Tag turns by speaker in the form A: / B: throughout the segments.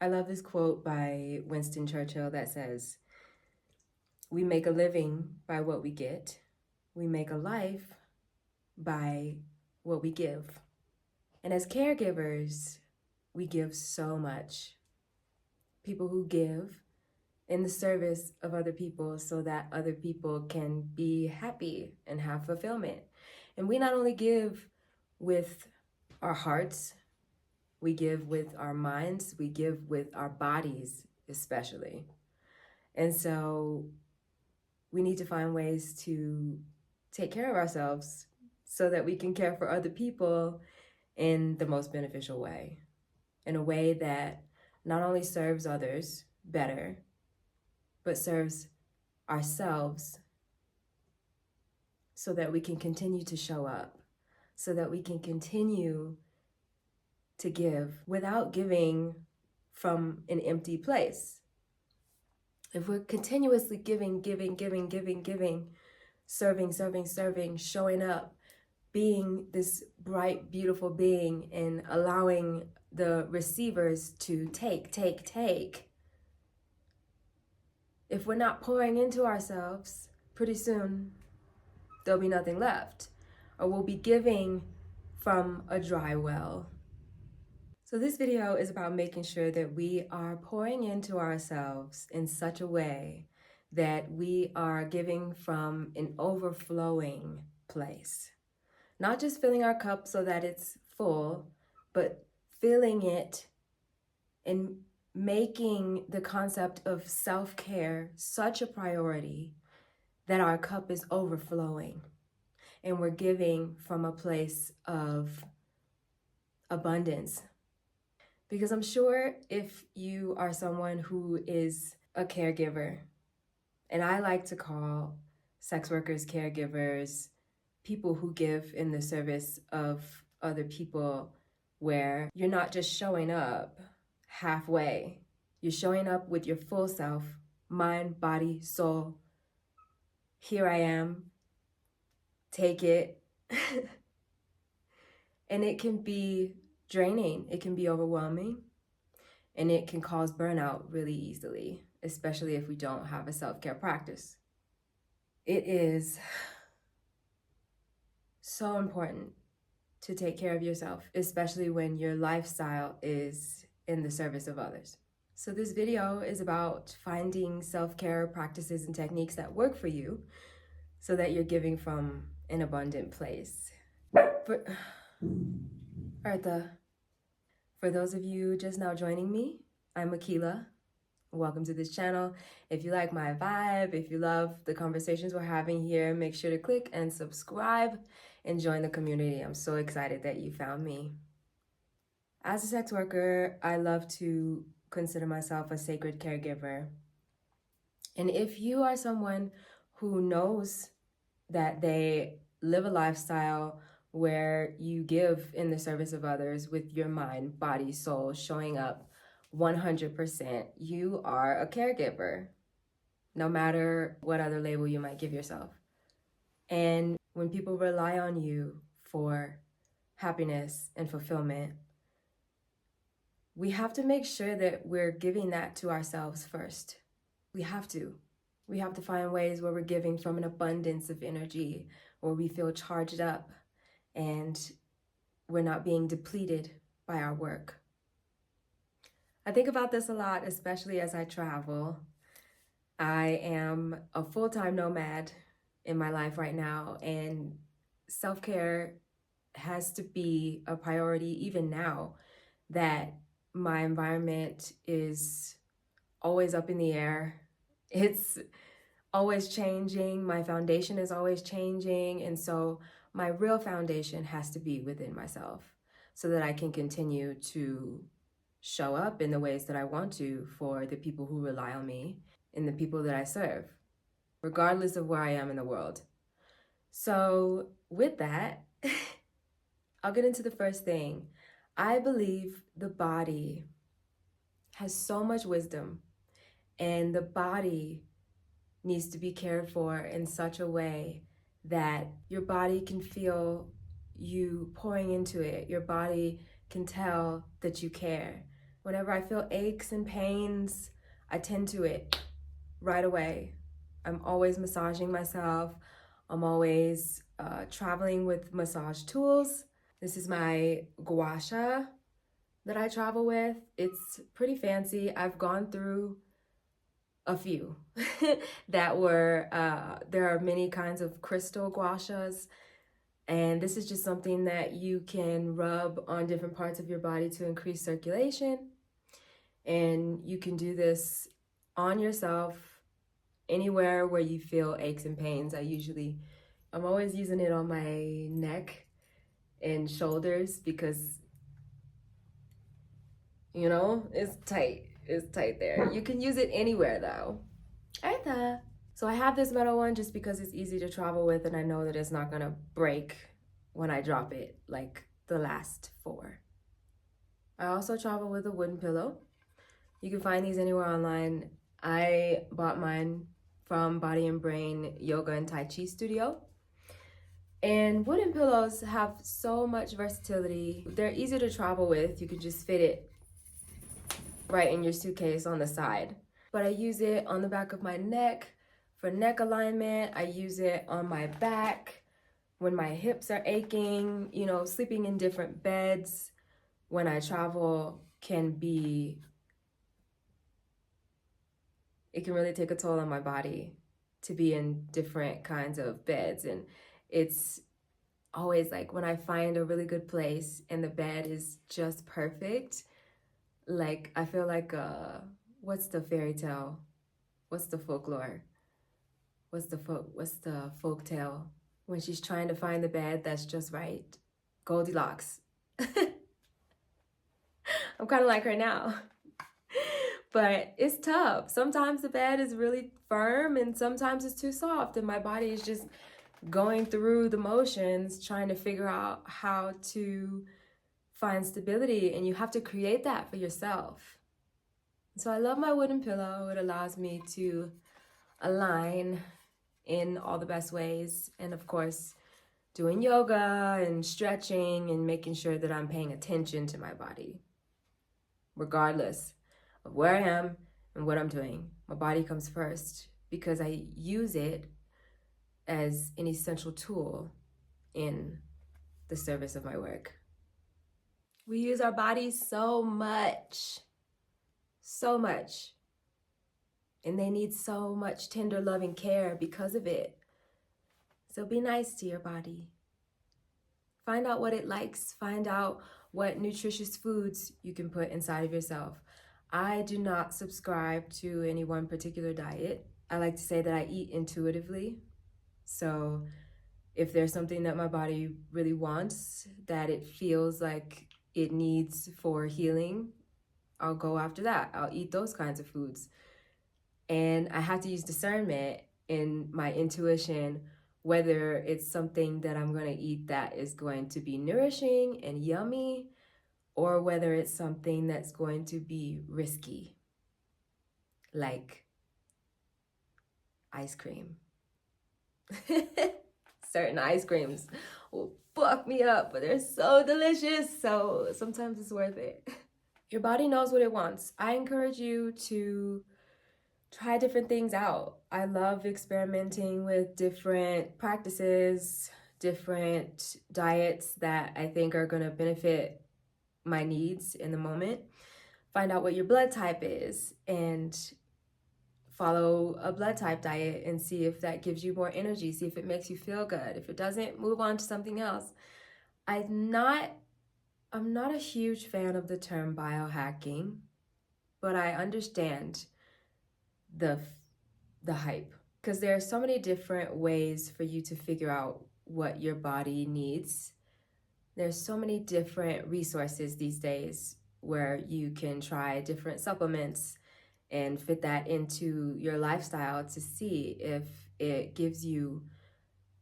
A: I love this quote by Winston Churchill that says, "We make a living by what we get. We make a life by what we give." And as caregivers, we give so much. People who give in the service of other people so that other people can be happy and have fulfillment. And we not only give with our hearts, we give with our minds, we give with our bodies, especially. And so we need to find ways to take care of ourselves so that we can care for other people in the most beneficial way, in a way that not only serves others better, but serves ourselves so that we can continue to show up, so that we can continue to give without giving from an empty place. If we're continuously giving, serving, showing up, being this bright, beautiful being and allowing the receivers to take, if we're not pouring into ourselves, pretty soon there'll be nothing left, or we'll be giving from a dry well. So this video is about making sure that we are pouring into ourselves in such a way that we are giving from an overflowing place. Not just filling our cup so that it's full, but filling it and making the concept of self-care such a priority that our cup is overflowing and we're giving from a place of abundance. Because I'm sure if you are someone who is a caregiver, and I like to call sex workers caregivers, people who give in the service of other people, where you're not just showing up halfway. You're showing up with your full self, mind, body, soul. Here I am. Take it. And it can be draining. It can be overwhelming. And it can cause burnout really easily, especially if we don't have a self-care practice. It is so important to take care of yourself, especially when your lifestyle is in the service of others. So this video is about finding self-care practices and techniques that work for you so that you're giving from an abundant place. For those of you just now joining me, I'm Akila. Welcome to this channel. If you like my vibe, if you love the conversations we're having here, make sure to click and subscribe and join the community. I'm so excited that you found me. As a sex worker, I love to consider myself a sacred caregiver. And if you are someone who knows that they live a lifestyle where you give in the service of others with your mind, body, soul, showing up 100%, you are a caregiver, no matter what other label you might give yourself. And when people rely on you for happiness and fulfillment, we have to make sure that we're giving that to ourselves first. We have to. We have to find ways where we're giving from an abundance of energy, where we feel charged up and we're not being depleted by our work. I think about this a lot, especially as I travel. I am a full-time nomad in my life right now, and self-care has to be a priority even now that my environment is always up in the air. It's always changing. My foundation is always changing. And so my real foundation has to be within myself so that I can continue to show up in the ways that I want to for the people who rely on me and the people that I serve, regardless of where I am in the world. So with that, I'll get into the first thing. I believe the body has so much wisdom, and the body needs to be cared for in such a way that your body can feel you pouring into it. Your body can tell that you care. Whenever I feel aches and pains, I tend to it right away. I'm always massaging myself. I'm always traveling with massage tools. This is my gua sha that I travel with. It's pretty fancy. I've gone through a few that were, there are many kinds of crystal gua shas. And this is just something that you can rub on different parts of your body to increase circulation. And you can do this on yourself anywhere where you feel aches and pains. I'm always using it on my neck and shoulders because, you know, it's tight. It's tight there. You can use it anywhere though. Artha. So I have this metal one just because it's easy to travel with and I know that it's not gonna break when I drop it like the last 4. I also travel with a wooden pillow. You can find these anywhere online. I bought mine from Body and Brain Yoga and Tai Chi Studio. And wooden pillows have so much versatility. They're easy to travel with. You can just fit it right in your suitcase on the side. But I use it on the back of my neck for neck alignment. I use it on my back when my hips are aching. You know, sleeping in different beds when I travel it can really take a toll on my body to be in different kinds of beds. And it's always like when I find a really good place and the bed is just perfect, like I feel like what's the fairy tale? What's the folklore? What's the folk tale? When she's trying to find the bed that's just right. Goldilocks. I'm kind of like her now. But it's tough. Sometimes the bed is really firm and sometimes it's too soft and my body is just going through the motions trying to figure out how to find stability, and you have to create that for yourself. So I love my wooden pillow. It allows me to align in all the best ways, and of course doing yoga and stretching and making sure that I'm paying attention to my body regardless of where I am and what I'm doing. My body comes first because I use it as an essential tool in the service of my work. We use our bodies so much, and they need so much tender loving care because of it. So be nice to your body. Find out what it likes. Find out what nutritious foods you can put inside of yourself. I do not subscribe to any one particular diet. I like to say that I eat intuitively. So if there's something that my body really wants, that it feels like it needs for healing, I'll go after that. I'll eat those kinds of foods. And I have to use discernment in my intuition, whether it's something that I'm going to eat that is going to be nourishing and yummy, or whether it's something that's going to be risky, like ice cream. Certain ice creams will fuck me up, but they're so delicious, so sometimes it's worth it. Your body knows what it wants. I encourage you to try different things out. I love experimenting with different practices, different diets that I think are going to benefit my needs in the moment. Find out what your blood type is and follow a blood type diet and see if that gives you more energy, see if it makes you feel good. If it doesn't, move on to something else. I'm not a huge fan of the term biohacking, but I understand the hype, because there are so many different ways for you to figure out what your body needs. There's so many different resources these days where you can try different supplements and fit that into your lifestyle to see if it gives you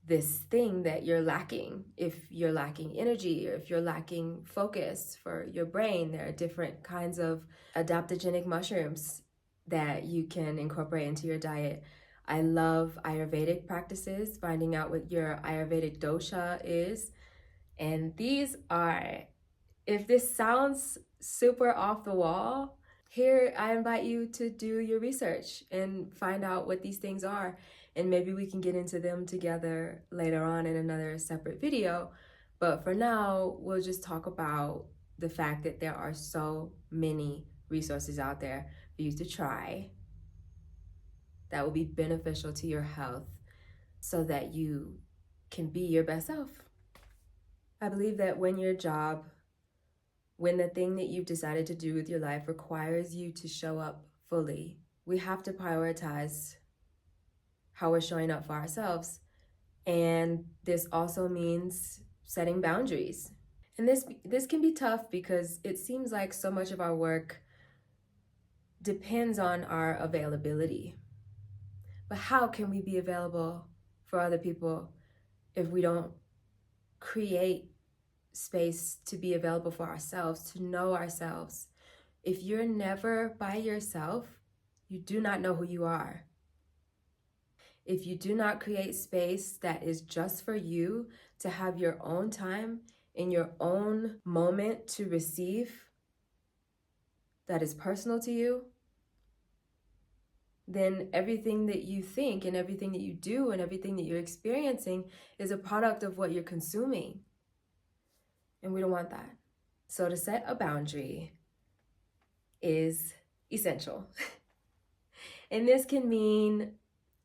A: this thing that you're lacking. If you're lacking energy or if you're lacking focus for your brain, there are different kinds of adaptogenic mushrooms that you can incorporate into your diet. I love Ayurvedic practices, finding out what your Ayurvedic dosha is. And these are, if this sounds super off the wall, here I invite you to do your research and find out what these things are. And maybe we can get into them together later on in another separate video. But for now, we'll just talk about the fact that there are so many resources out there for you to try that will be beneficial to your health so that you can be your best self. I believe that when the thing that you've decided to do with your life requires you to show up fully, we have to prioritize how we're showing up for ourselves. And this also means setting boundaries. And this can be tough because it seems like so much of our work depends on our availability. But how can we be available for other people if we don't create space to be available for ourselves, to know ourselves? If you're never by yourself, you do not know who you are. If you do not create space that is just for you, to have your own time in your own moment to receive, that is personal to you, then everything that you think and everything that you do and everything that you're experiencing is a product of what you're consuming. And we don't want that. So to set a boundary is essential. And this can mean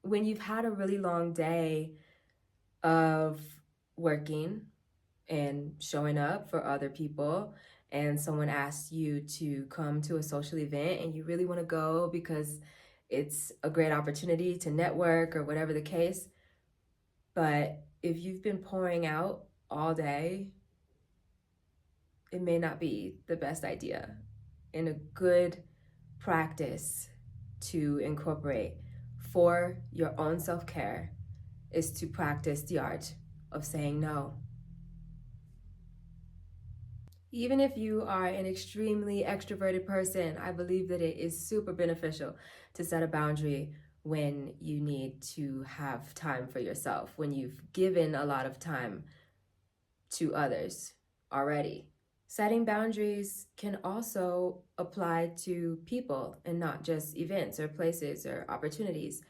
A: when you've had a really long day of working and showing up for other people, and someone asks you to come to a social event and you really want to go because it's a great opportunity to network or whatever the case. But if you've been pouring out all day, it may not be the best idea. And a good practice to incorporate for your own self-care is to practice the art of saying no. Even if you are an extremely extroverted person, I believe that it is super beneficial to set a boundary when you need to have time for yourself, when you've given a lot of time to others already. Setting boundaries can also apply to people and not just events or places or opportunities.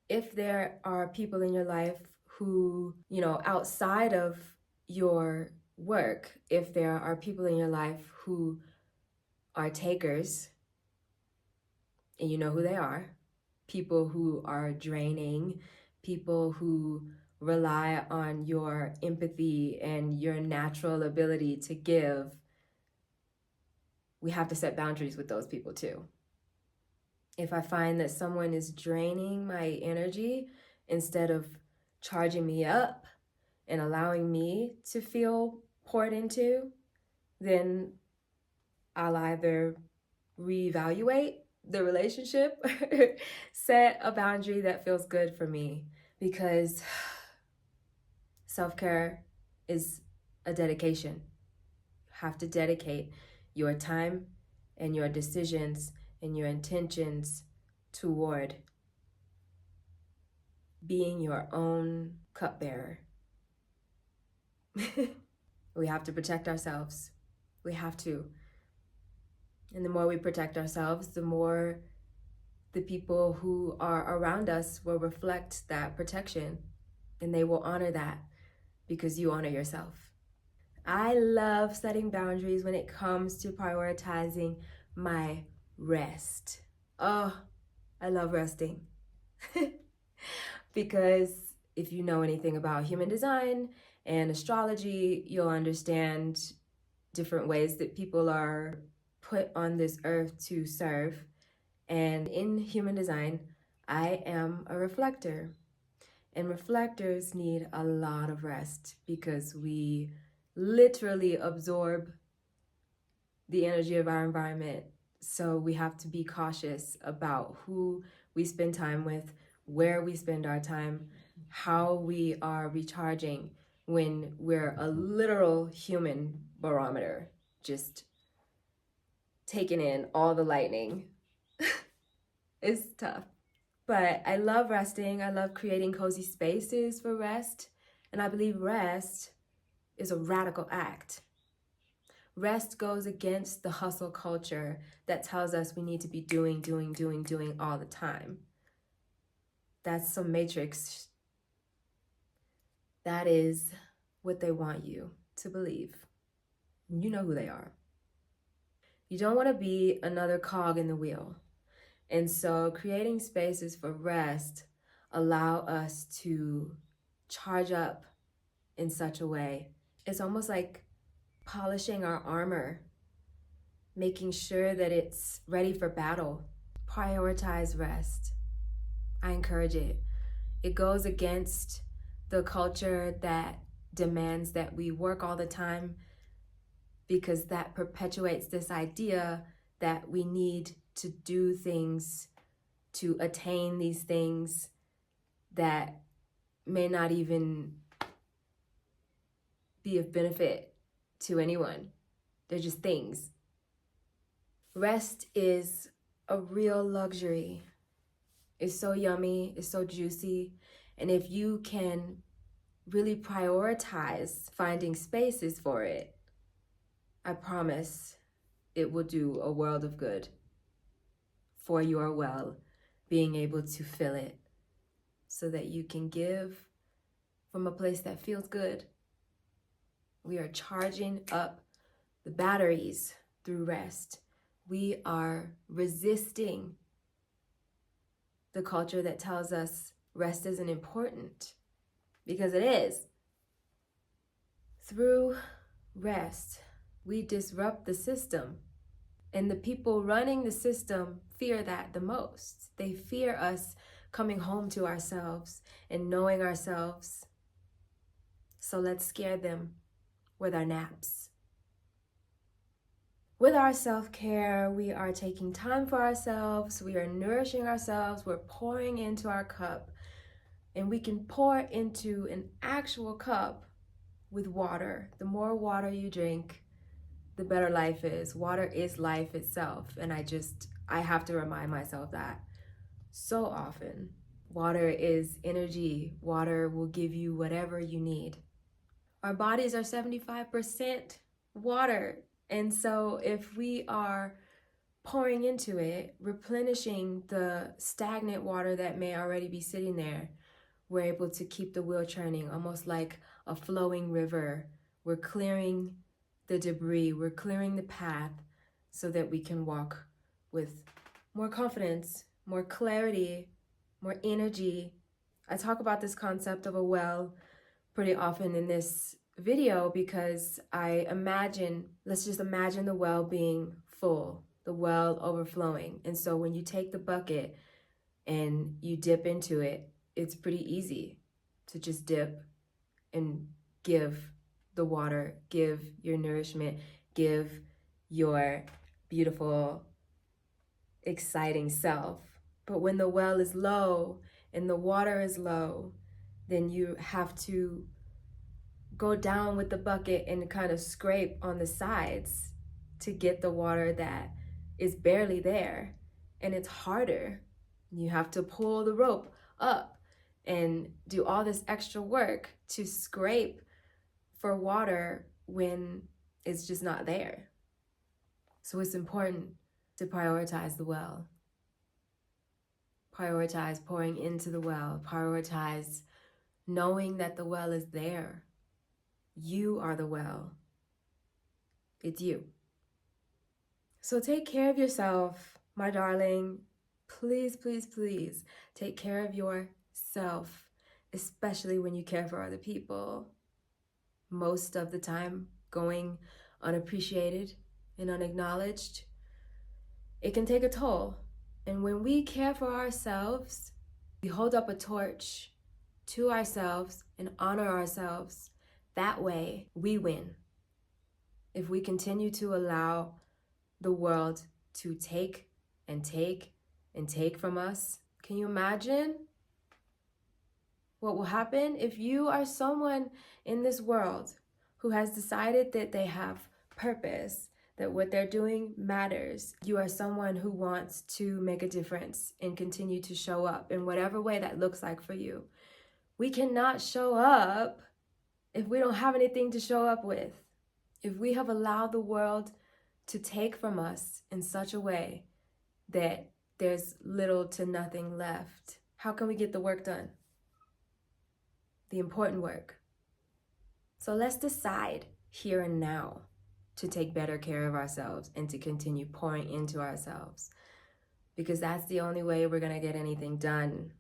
A: If there are people in your life who, outside of your work, if there are people in your life who are takers, and you know who they are, people who are draining, people who rely on your empathy and your natural ability to give, we have to set boundaries with those people too. If I find that someone is draining my energy instead of charging me up and allowing me to feel poured into, then I'll either reevaluate the relationship or set a boundary that feels good for me, because self-care is a dedication. You have to dedicate your time and your decisions and your intentions toward being your own cupbearer. We have to protect ourselves. We have to. And the more we protect ourselves, the more the people who are around us will reflect that protection, and they will honor that because you honor yourself. I love setting boundaries when it comes to prioritizing my rest. Oh, I love resting. Because if you know anything about human design and astrology, you'll understand different ways that people are put on this earth to serve. And in human design, I am a reflector. And reflectors need a lot of rest because we literally absorb the energy of our environment. So we have to be cautious about who we spend time with, where we spend our time, how we are recharging when we're a literal human barometer, just taking in all the lightning. It's tough. But I love resting. I love creating cozy spaces for rest. And I believe rest is a radical act. Rest goes against the hustle culture that tells us we need to be doing all the time. That's some matrix. That is what they want you to believe. You know who they are. You don't want to be another cog in the wheel. And so creating spaces for rest allow us to charge up in such a way. It's almost like polishing our armor, making sure that it's ready for battle. Prioritize rest. I encourage it. It goes against the culture that demands that we work all the time, because that perpetuates this idea that we need to do things to attain these things that may not even be of benefit to anyone. They're just things. Rest is a real luxury. It's so yummy, it's so juicy. And if you can really prioritize finding spaces for it, I promise it will do a world of good for your well, being able to fill it so that you can give from a place that feels good. We are charging up the batteries through rest. We are resisting the culture that tells us rest isn't important, because it is. Through rest, we disrupt the system. And the people running the system fear that the most. They fear us coming home to ourselves and knowing ourselves. So let's scare them with our naps. With our self-care, we are taking time for ourselves, we are nourishing ourselves, we're pouring into our cup. And we can pour into an actual cup with water. The more water you drink, the better life is. Water is life itself. And I have to remind myself that so often. Water is energy. Water will give you whatever you need. Our bodies are 75% water. And so if we are pouring into it, replenishing the stagnant water that may already be sitting there, we're able to keep the wheel churning, almost like a flowing river. We're clearing the debris, we're clearing the path so that we can walk with more confidence, more clarity, more energy. I talk about this concept of a well pretty often in this video because let's just imagine the well being full, the well overflowing. And so when you take the bucket and you dip into it, it's pretty easy to just dip and give the water, give your nourishment, give your beautiful, exciting self. But when the well is low and the water is low, then you have to go down with the bucket and kind of scrape on the sides to get the water that is barely there. And it's harder. You have to pull the rope up and do all this extra work to scrape for water when it's just not there. So it's important to prioritize the well. Prioritize pouring into the well. Prioritize knowing that the well is there. You are the well. It's you. So take care of yourself, my darling. Please, please, please take care of yourself, especially when you care for other people. Most of the time, going unappreciated and unacknowledged, it can take a toll. And when we care for ourselves, we hold up a torch to ourselves and honor ourselves. That way, we win. If we continue to allow the world to take and take and take from us, can you imagine what will happen if you are someone in this world who has decided that they have purpose, that what they're doing matters? You are someone who wants to make a difference and continue to show up in whatever way that looks like for you. We cannot show up if we don't have anything to show up with. If we have allowed the world to take from us in such a way that there's little to nothing left, how can we get the work done? The important work. So let's decide here and now to take better care of ourselves and to continue pouring into ourselves, because that's the only way we're going to get anything done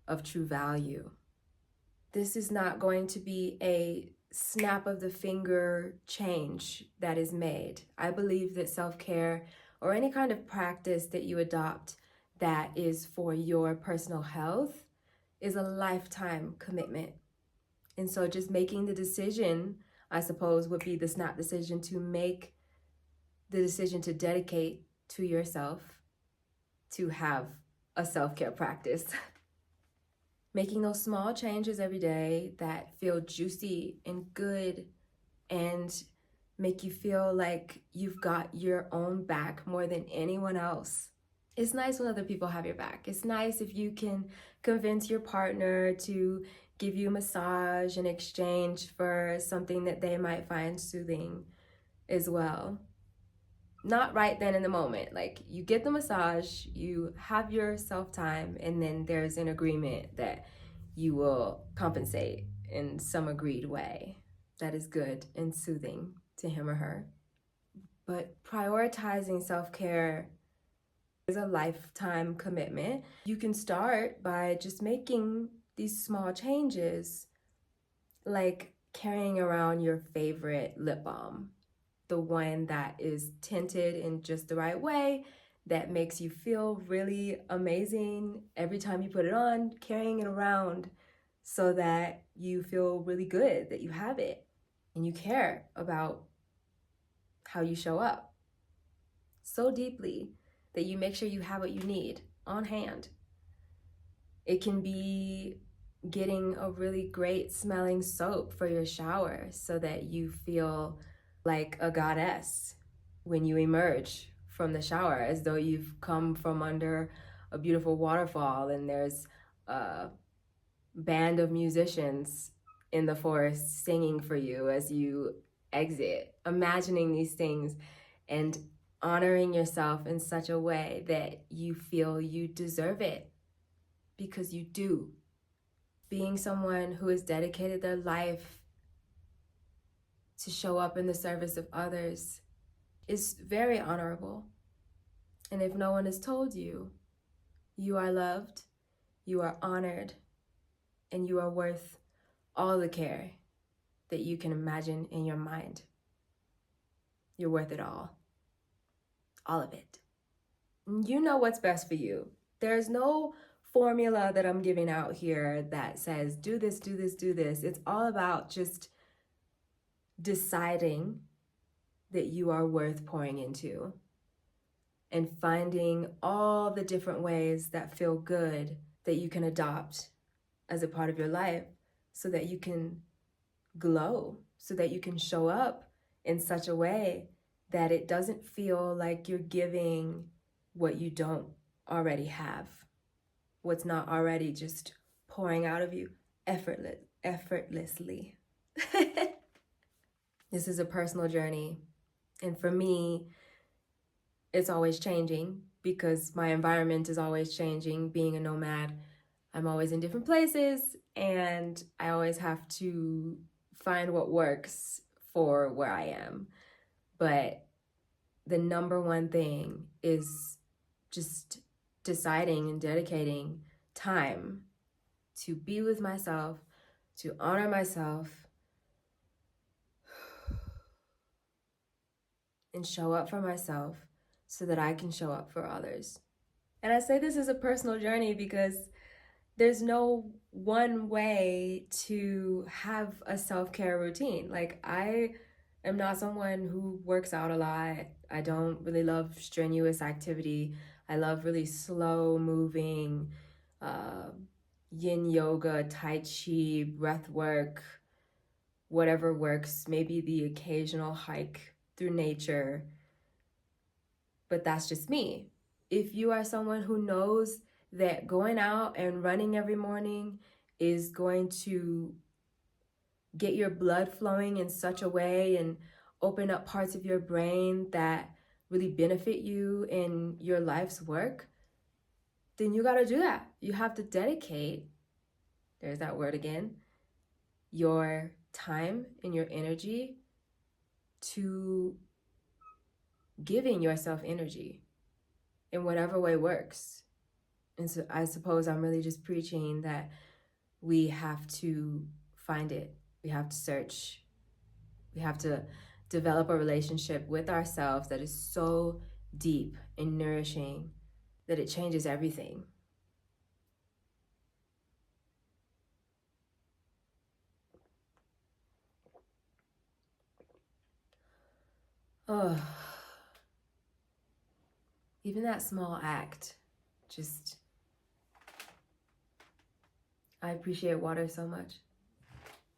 A: of true value. This is not going to be a snap of the finger change that is made. I believe that self-care, or any kind of practice that you adopt that is for your personal health, is a lifetime commitment. And so just making the decision, I suppose, would be the snap decision to make the decision to dedicate to yourself to have a self-care practice. Making those small changes every day that feel juicy and good and make you feel like you've got your own back more than anyone else. It's nice when other people have your back. It's nice if you can convince your partner to give you a massage in exchange for something that they might find soothing as well. Not right then in the moment. Like, you get the massage, you have your self-time, and then there's an agreement that you will compensate in some agreed way that is good and soothing to him or her. But prioritizing self-care is a lifetime commitment. You can start by just making these small changes, like carrying around your favorite lip balm, the one that is tinted in just the right way, that makes you feel really amazing every time you put it on, carrying it around so that you feel really good that you have it and you care about how you show up so deeply that you make sure you have what you need on hand. It can be getting a really great smelling soap for your shower so that you feel like a goddess when you emerge from the shower, as though you've come from under a beautiful waterfall and there's a band of musicians in the forest singing for you as you exit. Imagining these things and honoring yourself in such a way that you feel you deserve it, because you do. Being someone who has dedicated their life to show up in the service of others is very honorable. And if no one has told you, you are loved, you are honored, and you are worth all the care that you can imagine in your mind. You're worth it all of it. You know what's best for you. There's no formula that I'm giving out here that says do this, do this, do this. It's all about just deciding that you are worth pouring into and finding all the different ways that feel good that you can adopt as a part of your life so that you can glow, so that you can show up in such a way that it doesn't feel like you're giving what you don't already have, what's not already just pouring out of you effortlessly. This is a personal journey. And for me, it's always changing because my environment is always changing. Being a nomad, I'm always in different places and I always have to find what works for where I am. But the number one thing is just deciding and dedicating time to be with myself, to honor myself, and show up for myself so that I can show up for others. And I say this is a personal journey because there's no one way to have a self-care routine. Like, I am not someone who works out a lot. I don't really love strenuous activity. I love really slow moving, yin yoga, tai chi, breath work, whatever works, maybe the occasional hike through nature. But that's just me. If you are someone who knows that going out and running every morning is going to get your blood flowing in such a way and open up parts of your brain that really benefit you in your life's work, then you got to do that. You have to dedicate, there's that word again, your time and your energy to giving yourself energy in whatever way works. And so I suppose I'm really just preaching that we have to find it. We have to search. We have to develop a relationship with ourselves that is so deep and nourishing that it changes everything. Oh, even that small act, just, I appreciate water so much.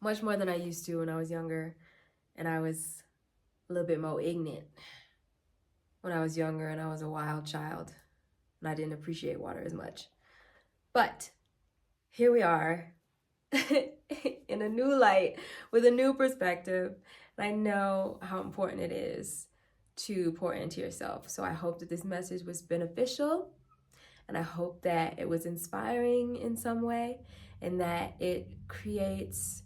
A: Much more than I used to when I was younger, and I was a little bit more ignorant when I was younger and I was a wild child and I didn't appreciate water as much. But here we are in a new light with a new perspective, and I know how important it is to pour into yourself. So I hope that this message was beneficial, and I hope that it was inspiring in some way, and that it creates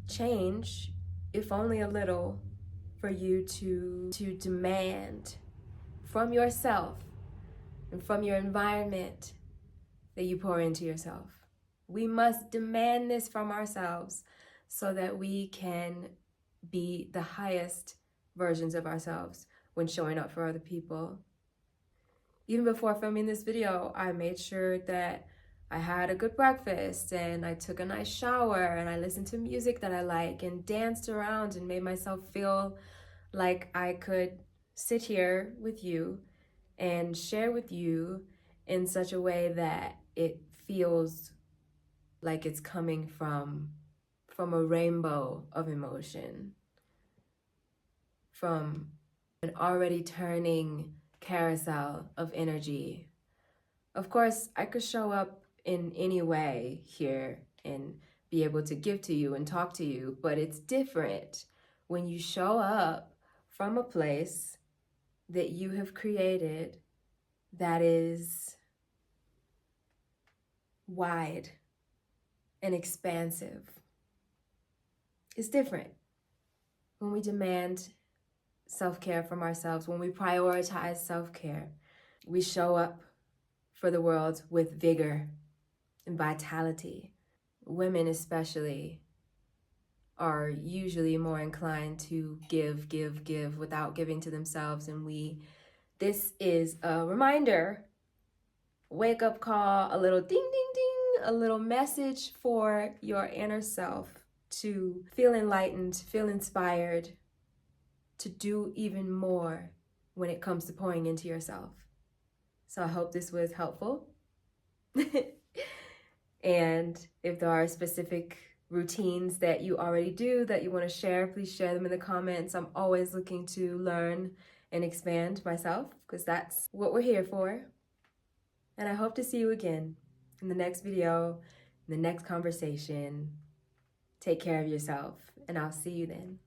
A: change, if only a little, for you to demand from yourself and from your environment that you pour into yourself. We must demand this from ourselves so that we can be the highest versions of ourselves when showing up for other people. Even before filming this video, I made sure that I had a good breakfast and I took a nice shower and I listened to music that I like and danced around and made myself feel like I could sit here with you and share with you in such a way that it feels like it's coming from a rainbow of emotion, from an already turning carousel of energy. Of course, I could show up in any way here and be able to give to you and talk to you, but it's different when you show up from a place that you have created that is wide and expansive. It's different when we demand self-care from ourselves, when we prioritize self-care. We show up for the world with vigor and vitality. Women especially are usually more inclined to give without giving to themselves, and this is a reminder, wake up call, a little ding ding ding, a little message for your inner self to feel enlightened, feel inspired, to do even more when it comes to pouring into yourself. So I hope this was helpful. And if there are specific routines that you already do that you want to share, please share them in the comments. I'm always looking to learn and expand myself because that's what we're here for. And I hope to see you again in the next video, in the next conversation. Take care of yourself, and I'll see you then.